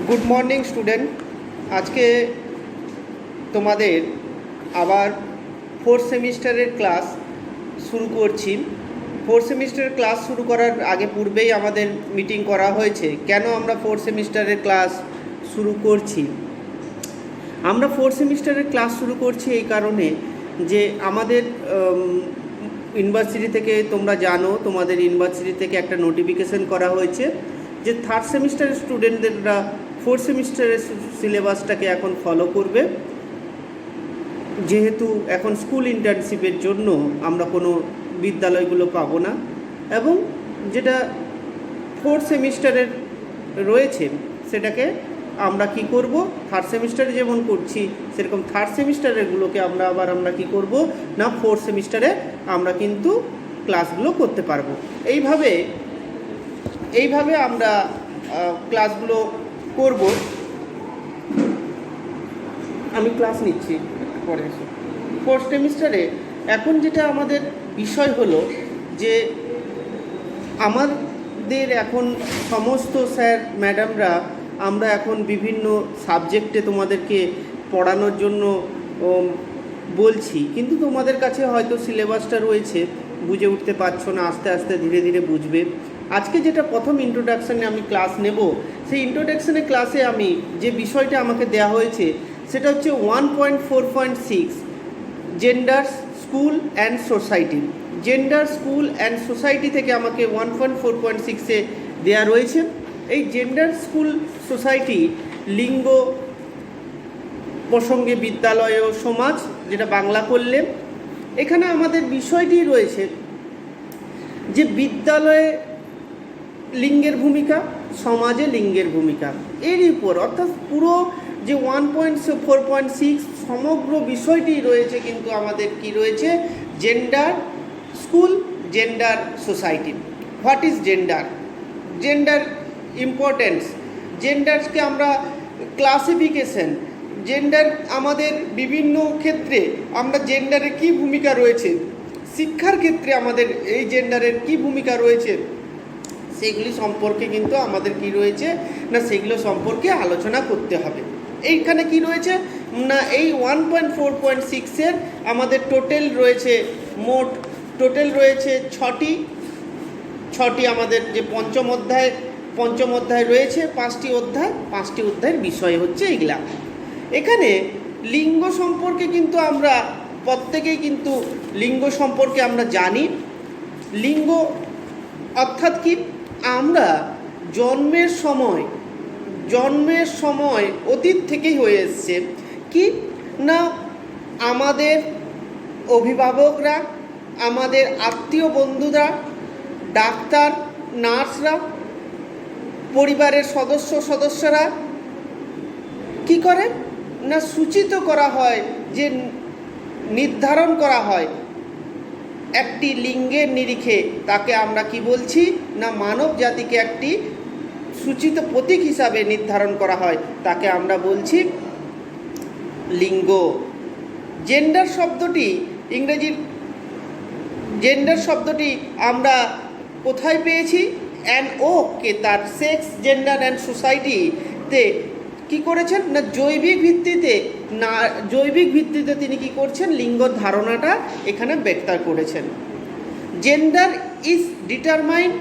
Good morning student. আজকে তোমাদের আবার ফোর্থ সেমিস্টারের ক্লাস শুরু করছি। ফোর্থ সেমিস্টারের ক্লাস শুরু করার আগে পূর্বেই আমাদের মিটিং করা হয়েছে। কেন আমরা ফোর্থ সেমিস্টারের ক্লাস শুরু করছি? আমরা ফোর্থ সেমিস্টারের ক্লাস শুরু করছি এই কারণে যে আমাদের ইউনিভার্সিটি থেকে, তোমরা জানো, তোমাদের ইউনিভার্সিটি থেকে একটা নোটিফিকেশন করা হয়েছে যে থার্ড সেমিস্টারের স্টুডেন্টদেররা ফোর্থ সেমিস্টারের সিলেবাসটাকে এখন ফলো করবে, যেহেতু এখন স্কুল ইন্টার্নশিপের জন্য আমরা কোনো বিদ্যালয়গুলো পাবো না, এবং যেটা ফোর্থ সেমিস্টারের রয়েছে সেটাকে আমরা কি করব, থার্ড সেমিস্টারে যেমন করছি সেরকম থার্ড সেমিস্টারেরগুলোকে আমরা কি করব না, ফোর্থ সেমিস্টারে আমরা কিন্তু ক্লাসগুলো করতে পারবো। এইভাবে আমরা ক্লাসগুলো করব। আমি ক্লাস নিচ্ছি পরে এসে। ফোর্থ সেমিস্টারে এখন যেটা আমাদের বিষয় হলো যে আমাদের এখন সমস্ত স্যার ম্যাডামরা আমরা এখন বিভিন্ন সাবজেক্টে তোমাদেরকে পড়ানোর জন্য বলছি, কিন্তু তোমাদের কাছে হয়তো সিলেবাসটা রয়েছে, বুঝে উঠতে পারছো না, আস্তে আস্তে ধীরে ধীরে বুঝবে। আজকে যেটা প্রথম ইন্ট্রোডাকশানে আমি ক্লাস নেব, সেই ইন্ট্রোডাকশানে ক্লাসে আমি যে বিষয়টা আমাকে দেওয়া হয়েছে সেটা হচ্ছে 1.4.6 gender, school and society. Gender, school and society থেকে আমাকে 1.4.6-এ দেওয়া রয়েছে। এই জেন্ডার, স্কুল, সোসাইটি, লিঙ্গ প্রসঙ্গে বিদ্যালয় ও সমাজ, যেটা বাংলা করলে, এখানে আমাদের বিষয়টি রয়েছে যে বিদ্যালয়ে লিঙ্গের ভূমিকা, সমাজে লিঙ্গের ভূমিকা, এর উপর অর্থাৎ পুরো যে 1.4.6 সমগ্র বিষয়টি রয়েছে কিন্তু আমাদের কি রয়েছে, gender, school, gender, society. What is gender? Gender importance, জেন্ডারকে আমরা ক্লাসিফিকেশন, জেন্ডার আমাদের বিভিন্ন ক্ষেত্রে আমরা জেন্ডারের কী ভূমিকা রয়েছে, শিক্ষার ক্ষেত্রে আমাদের এই জেন্ডারের কী ভূমিকা রয়েছে, সেগুলি সম্পর্কে কিন্তু আমাদের কি রয়েছে না, সেগুলো সম্পর্কে আলোচনা করতে হবে। এইখানে কি রয়েছে না, এই 1.4.6-এর আমাদের টোটাল রয়েছে, মোট টোটাল রয়েছে ছটি আমাদের যে পঞ্চম অধ্যায় রয়েছে, পাঁচটি অধ্যায়ের বিষয় হচ্ছে এইগুলা। এখানে লিঙ্গ সম্পর্কে কিন্তু আমরা প্রত্যেকেই কিন্তু লিঙ্গ সম্পর্কে আমরা জানি। লিঙ্গ অর্থাৎ কি, আমরা জন্মের সময় অতীত থেকেই হয়ে এসছে কি না, আমাদের অভিভাবকরা, আমাদের আত্মীয় বন্ধুরা, ডাক্তার, নার্সরা, পরিবারের সদস্যরা কি করে না, সূচিত করা হয়, যে নির্ধারণ করা হয় একটি লিঙ্গের নিরিখে, তাকে আমরা কি বলছি না, মানব জাতিকে একটি সূচিত প্রতীক হিসাবে নির্ধারণ করা হয়, তাকে আমরা বলছি লিঙ্গ। জেন্ডার শব্দটি, ইংরেজির জেন্ডার শব্দটি আমরা কোথায় পেয়েছি? কে তার সেক্স, জেন্ডার অ্যান্ড সোসাইটিতে কি করেছেন না, জৈবিক ভিত্তিতে তিনি কি করছেন, লিঙ্গ ধারণাটা এখানে ব্যক্ত করেছেন। Gender is determined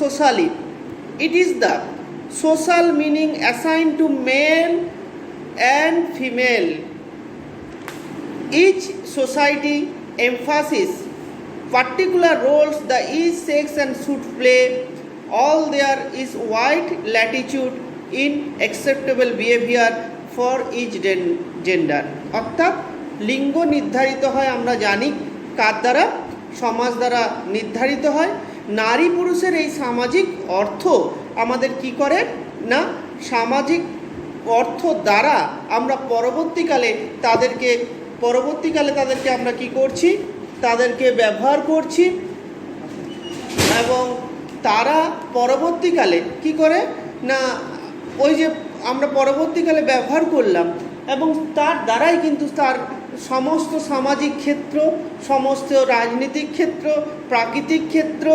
socially. It is the social meaning assigned to male and female. Each society emphasizes particular roles the each sex and should play. All there is wide latitude in acceptable behavior for each gender. অর্থাৎ লিঙ্গ নির্ধারিত হয়, আমরা জানি কার দ্বারা, সমাজ দ্বারা নির্ধারিত হয়। নারী পুরুষের এই সামাজিক অর্থ আমাদের কি করে না, সামাজিক অর্থ দ্বারা আমরা পরবর্তীকালে তাদেরকে আমরা কি করছি, তাদেরকে ব্যবহার করছি, এবং তারা পরবর্তীকালে কি করে না, ওই যে আমরা পরবর্তীকালে ব্যবহার করলাম এবং তার দ্বারাই কিন্তু তার সমস্ত সামাজিক ক্ষেত্র, সমস্ত রাজনৈতিক ক্ষেত্র, প্রাকৃতিক ক্ষেত্র,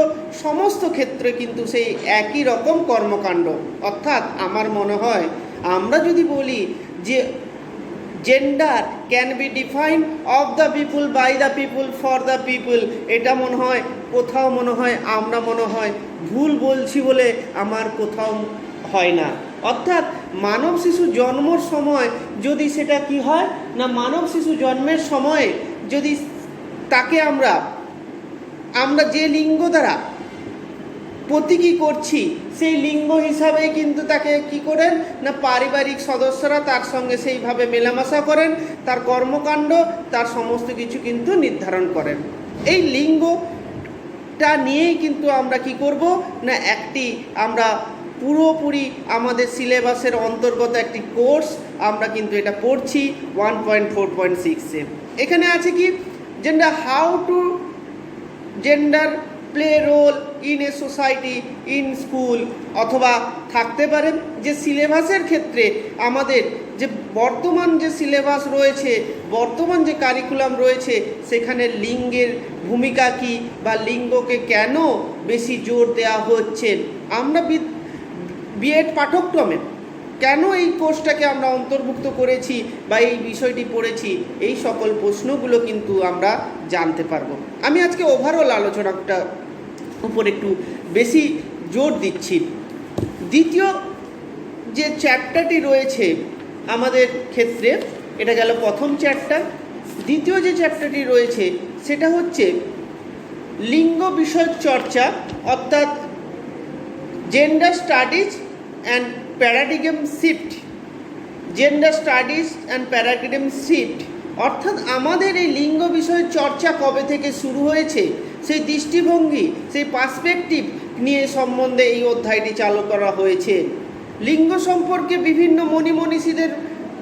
সমস্ত ক্ষেত্রে কিন্তু সেই একই রকম কর্মকাণ্ড। অর্থাৎ আমার মনে হয় আমরা যদি বলি যে gender can be define of the people, by the people, for the people, এটা মনে হয় কোথাও আমরা ভুল বলছি বলে আমার কোথাও হয় না। অর্থাৎ মানব শিশু জন্মর সময় যদি সেটা কি হয় না, মানব শিশু জন্মের সময়ে যদি তাকে আমরা যে লিঙ্গ দ্বারা প্রতীকী করছি সেই লিঙ্গ হিসাবেই কিন্তু তাকে কি করেন না, পারিবারিক সদস্যরা তার সঙ্গে সেইভাবে মেলামেশা করেন, তার কর্মকাণ্ড, তার সমস্ত কিছু কিন্তু নির্ধারণ করেন। এই লিঙ্গটা নিয়েই কিন্তু আমরা কি করব না, আমরা পুরোপুরি আমাদের সিলেবাসের অন্তর্গত একটি কোর্স আমরা কিন্তু এটা পড়ছি 1.4.6-এ। এখানে আছে কি gender, how to gender play role in a society, in school, অথবা থাকতে পারে যে সিলেবাসের ক্ষেত্রে আমাদের যে বর্তমান যে সিলেবাস রয়েছে, বর্তমান যে কারিকুলাম রয়েছে, সেখানে লিঙ্গের ভূমিকা কী বা লিঙ্গকে কেন বেশি জোর দেওয়া হচ্ছে, আমরা বিএড পাঠ্যক্রমে কেন এই কোর্সটাকে আমরা অন্তর্ভুক্ত করেছি বা এই বিষয়টি পড়েছি, এই সকল প্রশ্নগুলো কিন্তু আমরা জানতে পারবো। আমি আজকে ওভারঅল আলোচনাটা উপর একটু বেশি জোর দিচ্ছি। দ্বিতীয় যে চ্যাপ্টারটি রয়েছে আমাদের ক্ষেত্রে, এটা গেল প্রথম চ্যাপ্টার। দ্বিতীয় যে চ্যাপ্টারটি রয়েছে সেটা হচ্ছে লিঙ্গ বিষয়ক চর্চা, অর্থাৎ gender studies and paradigm shift. Gender studies and paradigm shift অর্থাৎ আমাদের এই লিঙ্গ বিষয়ের চর্চা কবে থেকে শুরু হয়েছে, সেই দৃষ্টিভঙ্গি, সেই পার্সপেক্টিভ নিয়ে সম্বন্ধে এই অধ্যায়টি চালু করা হয়েছে। লিঙ্গ সম্পর্কে বিভিন্ন মনীষীদের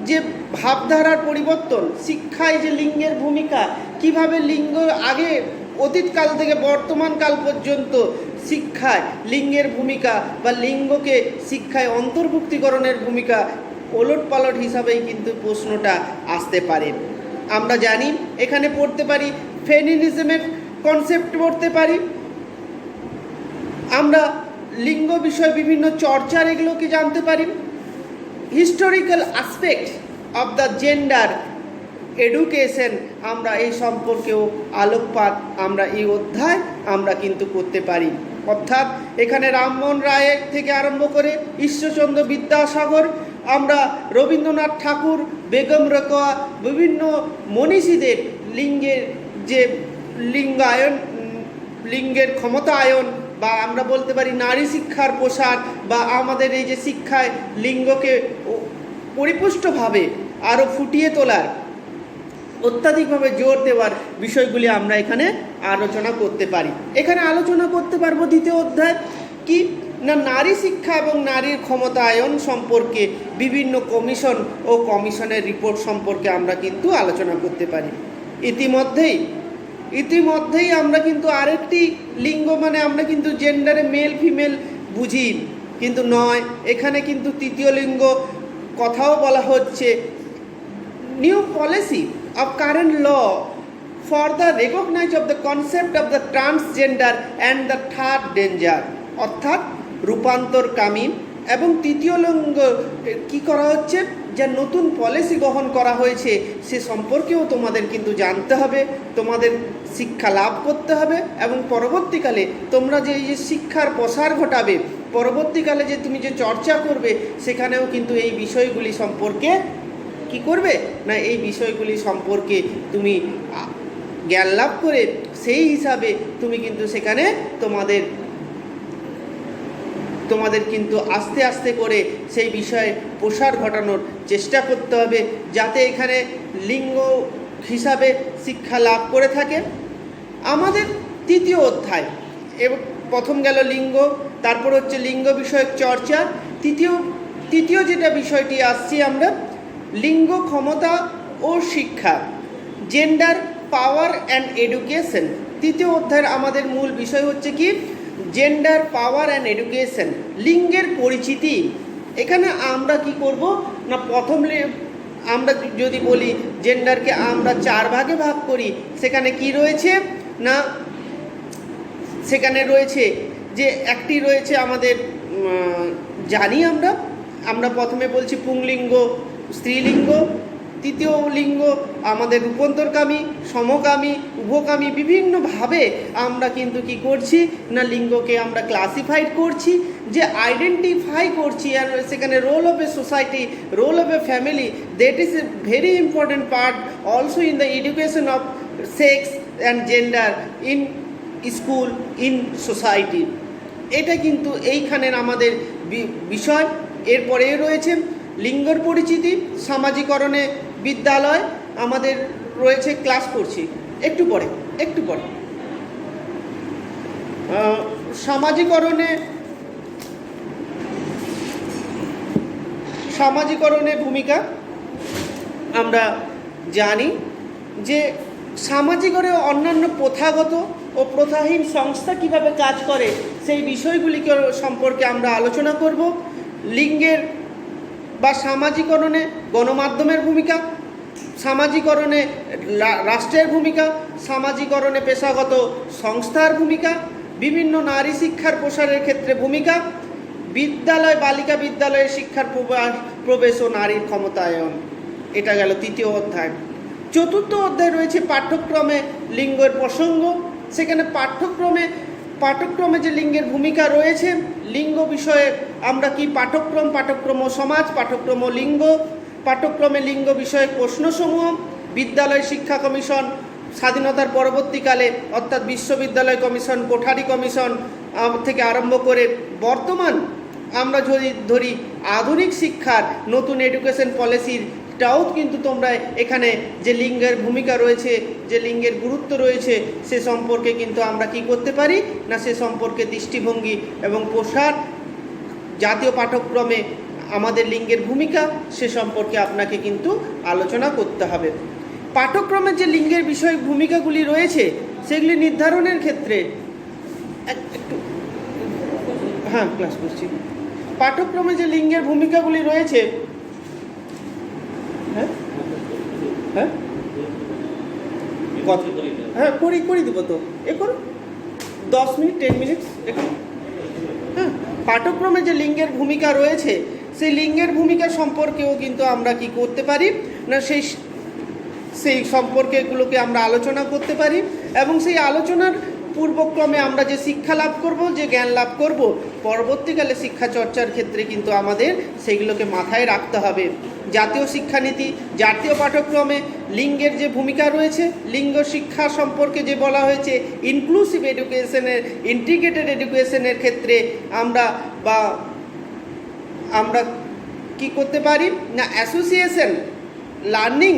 যে ভাবধারার পরিবর্তন, শিক্ষায় যে লিঙ্গের ভূমিকা, কিভাবে লিঙ্গ আগে অতীতকাল থেকে বর্তমান কাল পর্যন্ত শিক্ষায় লিঙ্গের ভূমিকা বা লিঙ্গকে শিক্ষায় অন্তর্ভুক্তিকরণের ভূমিকা ওলটপালট হিসাবেই কিন্তু প্রশ্নটা আসতে পারে। আমরা জানি এখানে পড়তে পারি ফেমিনিজমের কনসেপ্ট পড়তে পারি, আমরা লিঙ্গ বিষয়ে বিভিন্ন চর্চার এগুলোকে জানতে পারি, historical aspect of the gender education, আমরা এই সম্পর্কেও আলোকপাত আমরা এই অধ্যায় আমরা কিন্তু করতে পারি। অর্থাৎ এখানে রামমোহন রায়ের থেকে আরম্ভ করে ঈশ্বরচন্দ্র বিদ্যাসাগর, আমরা রবীন্দ্রনাথ ঠাকুর, বেগম রোকেয়া, বিভিন্ন মনীষীদের লিঙ্গের যে লিঙ্গায়ন, লিঙ্গের ক্ষমতায়ন, বা আমরা বলতে পারি নারী শিক্ষার প্রসার, বা আমাদের এই যে শিক্ষায় লিঙ্গকে পরিপুষ্টভাবে আরও ফুটিয়ে তোলার, অত্যাধিকভাবে জোর দেওয়ার বিষয়গুলি আমরা এখানে আলোচনা করতে পারি। এখানে আলোচনা করতে পারবো দ্বিতীয় অধ্যায় কি না, নারী শিক্ষা এবং নারীর ক্ষমতায়ন সম্পর্কে বিভিন্ন কমিশন ও কমিশনের রিপোর্ট সম্পর্কে আমরা কিন্তু আলোচনা করতে পারি। ইতিমধ্যেই আমরা কিন্তু আরেকটি লিঙ্গ মানে আমরা কিন্তু জেন্ডারে মেল ফিমেল বুঝি, কিন্তু নয়, এখানে কিন্তু তৃতীয় লিঙ্গ কথাও বলা হচ্ছে। New policy of current law for the recognize of the concept of the transgender and the third danger, অর্থাৎ রূপান্তরকামী এবং তৃতীয় লিঙ্গ কি করা হচ্ছে, যে নতুন পলিসি গ্রহণ করা হয়েছে সে সম্পর্কেও তোমাদের কিন্তু জানতে হবে, তোমাদের শিক্ষা লাভ করতে হবে, এবং পরবর্তীকালে তোমরা যে এই যে শিক্ষার প্রসার ঘটাবে, পরবর্তীকালে যে তুমি যে চর্চা করবে, সেখানেও কিন্তু এই বিষয়গুলি সম্পর্কে কি করবে না, এই বিষয়গুলি সম্পর্কে তুমি জ্ঞান লাভ করে সেই হিসাবে তুমি কিন্তু সেখানে তোমাদের কিন্তু আস্তে আস্তে করে সেই বিষয়ে প্রসার ঘটানোর চেষ্টা করতে হবে, যাতে এখানে লিঙ্গ হিসাবে শিক্ষা লাভ করে থাকে। আমাদের তৃতীয় অধ্যায়, এবং প্রথম গেল লিঙ্গ, তারপর হচ্ছে লিঙ্গ বিষয়ক চর্চা। তৃতীয় যেটা বিষয়টি আসছি আমরা, লিঙ্গ ক্ষমতা ও শিক্ষা, জেন্ডার পাওয়ার অ্যান্ড এডুকেশন। তৃতীয় অধ্যায়ের আমাদের মূল বিষয় হচ্ছে কি, জেন্ডার পাওয়ার অ্যান্ড এডুকেশন, লিঙ্গের পরিচিতি। এখানে আমরা কি করব না, প্রথম আমরা যদি বলি জেন্ডারকে আমরা 4 ভাগে ভাগ করি, সেখানে কি রয়েছে না সেখানে রয়েছে যে একটি রয়েছে আমাদের জানি আমরা প্রথমে বলছি পুংলিঙ্গ স্ত্রীলিঙ্গ, তৃতীয় লিঙ্গ আমাদের রূপান্তরকামী, সমকামী, উভকামী, বিভিন্নভাবে আমরা কিন্তু কি করছি না লিঙ্গকে আমরা ক্লাসিফাইড করছি, যে আইডেন্টিফাই করছি। আর সেখানে role of a society, role of a family, that is a very important part also in the education of sex and gender in school, in society. এটা কিন্তু এইখানের আমাদের বিষয়। এরপরে রয়েছে লিঙ্গর পরিচিতি, সামাজিকরণে বিদ্যালয় আমাদের রয়েছে, ক্লাস করছি একটু পরে। সামাজিকরণে ভূমিকা আমরা জানি যে সামাজিকরণে অন্যান্য প্রথাগত ও প্রথাহীন সংস্থা কিভাবে কাজ করে সেই বিষয়গুলিকে সম্পর্কে আমরা আলোচনা করব। লিঙ্গের বা সামাজিকরণে গণমাধ্যমের ভূমিকা, সামাজিকরণে রাষ্ট্রের ভূমিকা, সামাজিকরণে পেশাগত সংস্থার ভূমিকা, বিভিন্ন নারী শিক্ষার প্রসারের ক্ষেত্রে ভূমিকা, বিদ্যালয় বালিকা বিদ্যালয়ে শিক্ষার প্রবেশ ও নারীর ক্ষমতায়ন। এটা গেল তৃতীয় অধ্যায়। চতুর্থ অধ্যায় রয়েছে পাঠ্যক্রমে লিঙ্গের প্রসঙ্গ। সেখানে পাঠ্যক্রমে যে লিঙ্গের ভূমিকা রয়েছে, লিঙ্গ বিষয়ে আমরা কি পাঠ্যক্রম ও সমাজ, পাঠ্যক্রম ও লিঙ্গ, পাঠ্যক্রমে লিঙ্গ বিষয়ক প্রশ্নসমূহ, বিদ্যালয় শিক্ষা কমিশন স্বাধীনতার পরবর্তীকালে অর্থাৎ বিশ্ববিদ্যালয় কমিশন, কোঠারি কমিশন থেকে আরম্ভ করে বর্তমান আমরা যদি ধরি আধুনিক শিক্ষার নতুন এডুকেশন পলিসিটাও কিন্তু তোমরা এখানে যে লিঙ্গের ভূমিকা রয়েছে, যে লিঙ্গের গুরুত্ব রয়েছে, সে সম্পর্কে কিন্তু আমরা কি করতে পারি না সে সম্পর্কে দৃষ্টিভঙ্গি এবং প্রসার, জাতীয় পাঠ্যক্রমে আমাদের লিঙ্গের ভূমিকা সে সম্পর্কে আপনাকে কিন্তু আলোচনা করতে হবে। পাঠ্যক্রমে যে লিঙ্গের বিষয় ভূমিকাগুলি রয়েছে সেগুলি নির্ধারণের ক্ষেত্রে একটু ক্লাস করছি। পাঠ্যক্রমে যে লিঙ্গের ভূমিকাগুলি রয়েছে করি দেবো তো, এ করো 10 মিনিট 10 মিনিট এখন। পাঠ্যক্রমে যে লিঙ্গের ভূমিকা রয়েছে সেই লিঙ্গের ভূমিকা সম্পর্কেও কিন্তু আমরা কি করতে পারি না সেই সম্পর্কেগুলোকে আমরা আলোচনা করতে পারি, এবং সেই আলোচনার পূর্বক্রমে আমরা যে শিক্ষা লাভ করব, যে জ্ঞান লাভ করব, পরবর্তীকালে শিক্ষা চর্চার ক্ষেত্রে কিন্তু আমাদের সেইগুলোকে মাথায় রাখতে হবে। জাতীয় শিক্ষানীতি, জাতীয় পাঠ্যক্রমে লিঙ্গের যে ভূমিকা রয়েছে, লিঙ্গ শিক্ষা সম্পর্কে যে বলা হয়েছে ইনক্লুসিভ এডুকেশনের, ইন্টিগ্রেটেড এডুকেশনের ক্ষেত্রে আমরা কি করতে পারি না অ্যাসোসিয়েশন লার্নিং,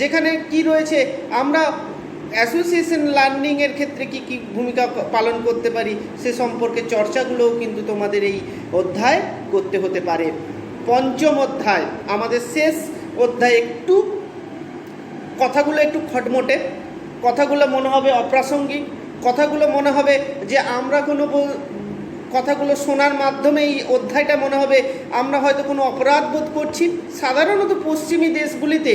যেখানে কি রয়েছে আমরা অ্যাসোসিয়েশন লার্নিংয়ের ক্ষেত্রে কি কি ভূমিকা পালন করতে পারি সে সম্পর্কে চর্চাগুলোও কিন্তু তোমাদের এই অধ্যায় করতে হতে পারে। পঞ্চম অধ্যায় আমাদের শেষ অধ্যায়। কথাগুলো একটু খটমটে, কথাগুলো মনে হবে অপ্রাসঙ্গিক, কথাগুলো মনে হবে যে আমরা কথাগুলো শোনার মাধ্যমে এই অধ্যায়টা মনে হবে আমরা হয়তো কোনো অপরাধ বোধ করছি। সাধারণত পশ্চিমী দেশগুলিতে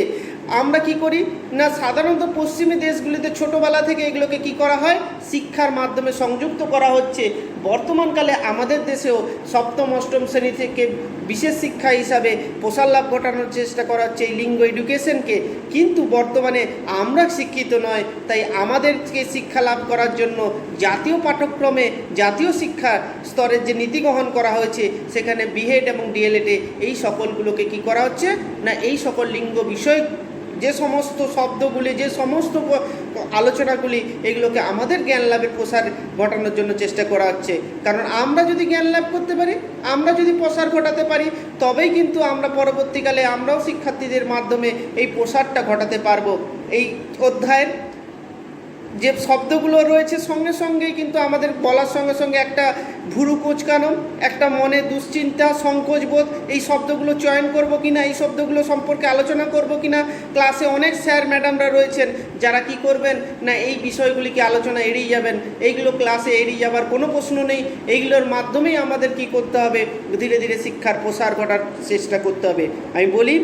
আমরা কি করি না সাধারণত পশ্চিমী দেশগুলিতে ছোটোবেলা থেকে এগুলোকে কি করা হয় শিক্ষার মাধ্যমে সংযুক্ত করা হচ্ছে। বর্তমানকালে আমাদের দেশেও সপ্তম অষ্টম শ্রেণী থেকে বিশেষ শিক্ষা হিসাবে প্রসার লাভ ঘটানোর চেষ্টা করা হচ্ছে এই লিঙ্গ এডুকেশনকে, কিন্তু বর্তমানে আমরা শিক্ষিত নয়, তাই আমাদেরকে শিক্ষা লাভ করার জন্য জাতীয় পাঠ্যক্রমে জাতীয় শিক্ষা স্তরের যে নীতি গ্রহণ করা হয়েছে সেখানে বিএড এবং ডিএলএডে এই সকলগুলোকে কি করা হচ্ছে না এই সকল লিঙ্গ বিষয় যে সমস্ত শব্দগুলি, যে সমস্ত আলোচনাগুলি, এগুলোকে আমাদের জ্ঞান লাভের প্রসার ঘটানোর জন্য চেষ্টা করা হচ্ছে। কারণ আমরা যদি জ্ঞান লাভ করতে পারি, আমরা যদি প্রসার ঘটাতে পারি, তবেই কিন্তু আমরা পরবর্তীকালে আমরাও শিক্ষার্থীদের মাধ্যমে এই প্রসারটা ঘটাতে পারবো। এই অধ্যায়ের যে শব্দগুলো রয়েছে সঙ্গে সঙ্গেই কিন্তু আমাদের বলার সঙ্গে সঙ্গে একটা ভুরু কুঁচকানো, একটা মনে দুশ্চিন্তা, সংকোচবোধ, এই শব্দগুলো চয়ন করব কিনা, এই শব্দগুলো সম্পর্কে আলোচনা করব কিনা। ক্লাসে অনেক স্যার ম্যাডামরা রয়েছেন যারা কি করবেন না এই বিষয়গুলিকে আলোচনা এড়িয়ে যাবেন, এইগুলো ক্লাসে এড়িয়ে যাবার কোনো প্রশ্ন নেই। এইগুলোর মাধ্যমেই আমাদের কি করতে হবে, ধীরে ধীরে শিক্ষার প্রসার ঘটার চেষ্টা করতে হবে। আমি বলি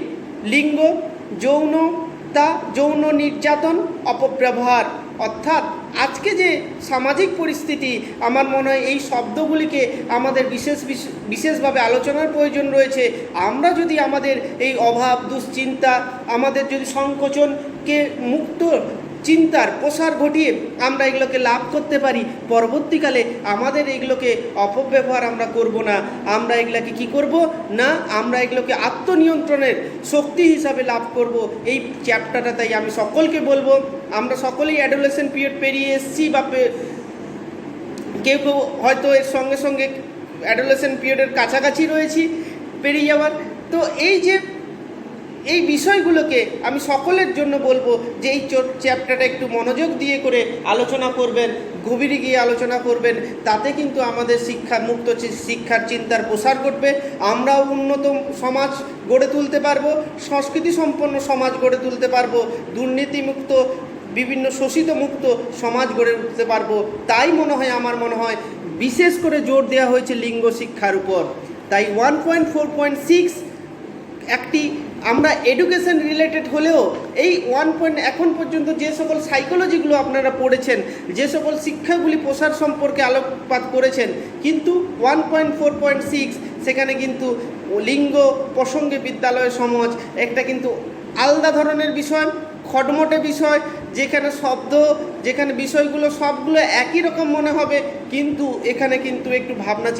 লিঙ্গ, লিঙ্গের ভূমিকা, লিঙ্গ যৌনতা, যৌন নির্যাতন, অপব্যবহার। অর্থাৎ আজকে যে সামাজিক পরিস্থিতি, আমার মনে হয় এই শব্দগুলিকে আমাদের বিশেষভাবে আলোচনার প্রয়োজন রয়েছে। আমরা যদি আমাদের এই অভাব, দুশ্চিন্তা, আমাদের যদি সংকোচনকে মুক্ত চিন্তার প্রসার ঘটিয়ে আমরা এগুলোকে লাভ করতে পারি, পরবর্তীকালে আমাদের এগুলোকে অপব্যবহার আমরা করব না। আমরা এগুলোকে কি করব না, আমরা এগুলোকে আত্মনিয়ন্ত্রণের শক্তি হিসাবে লাভ করব। এই চ্যাপ্টারটা তাই আমি সকলকে বলবো, আমরা সকলেই অ্যাডোলেসেন্ট পিরিয়ড পেরিয়ে এসেছি, বা কেউ কেউ হয়তো এর সঙ্গে সঙ্গে অ্যাডোলেসেন্ট পিরিয়ডের কাছাকাছি রয়েছি পেরিয়ে যাওয়ার। তো এই বিষয়গুলোকে আমি সকলের জন্য বলবো যে এই চ্যাপ্টারটা একটু মনোযোগ দিয়ে করে আলোচনা করবেন, গভীরে গিয়ে আলোচনা করবেন। তাতে কিন্তু আমাদের মুক্ত শিক্ষার চিন্তার প্রসার ঘটবে, আমরাও উন্নত সমাজ গড়ে তুলতে পারবো, সংস্কৃতি সম্পন্ন সমাজ গড়ে তুলতে পারবো, দুর্নীতিমুক্ত, বিভিন্ন শোষিত মুক্ত সমাজ গড়ে উঠতে পারবো। তাই আমার মনে হয় বিশেষ করে জোর দেওয়া হয়েছে লিঙ্গ শিক্ষার উপর। তাই 1.4.6 একটি আমরা এডুকেশন রিলেটেড হলেও এই এখন পর্যন্ত যে সকল সাইকোলজিগুলো আপনারা পড়েছেন, যে সকল শিক্ষাগুলি প্রসার সম্পর্কে আলোকপাত করেছেন, কিন্তু 1.4.6 সেখানে কিন্তু লিঙ্গ প্রসঙ্গে বিদ্যালয় সমাজ একটা কিন্তু আলাদা ধরনের বিষয়, খটমটে বিষয়, যেখানে বিষয়গুলো সবগুলো একই রকম মনে হবে, কিন্তু এখানে কিন্তু একটু ভাবনা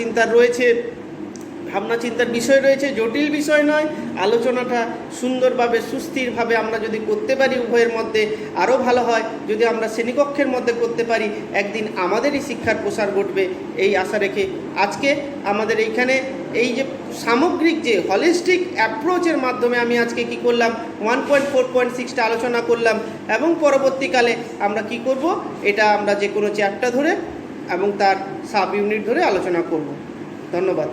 চিন্তার বিষয় রয়েছে, জটিল বিষয় নয়। আলোচনাটা সুন্দরভাবে সুস্থিরভাবে আমরা যদি করতে পারি উভয়ের মধ্যে আরও ভালো হয়। যদি আমরা শ্রেণীকক্ষের মধ্যে করতে পারি, একদিন আমাদেরই শিক্ষার প্রসার ঘটবে এই আশা রেখে আজকে আমাদের এইখানে এই যে সামগ্রিক যে হলিস্টিক অ্যাপ্রোচের মাধ্যমে আমি আজকে কি করলাম 1.4.6টা আলোচনা করলাম, এবং পরবর্তীকালে আমরা কি করব, এটা আমরা যে কোনো চ্যাপ্টার ধরে এবং তার সাব ইউনিট ধরে আলোচনা করব। ধন্যবাদ।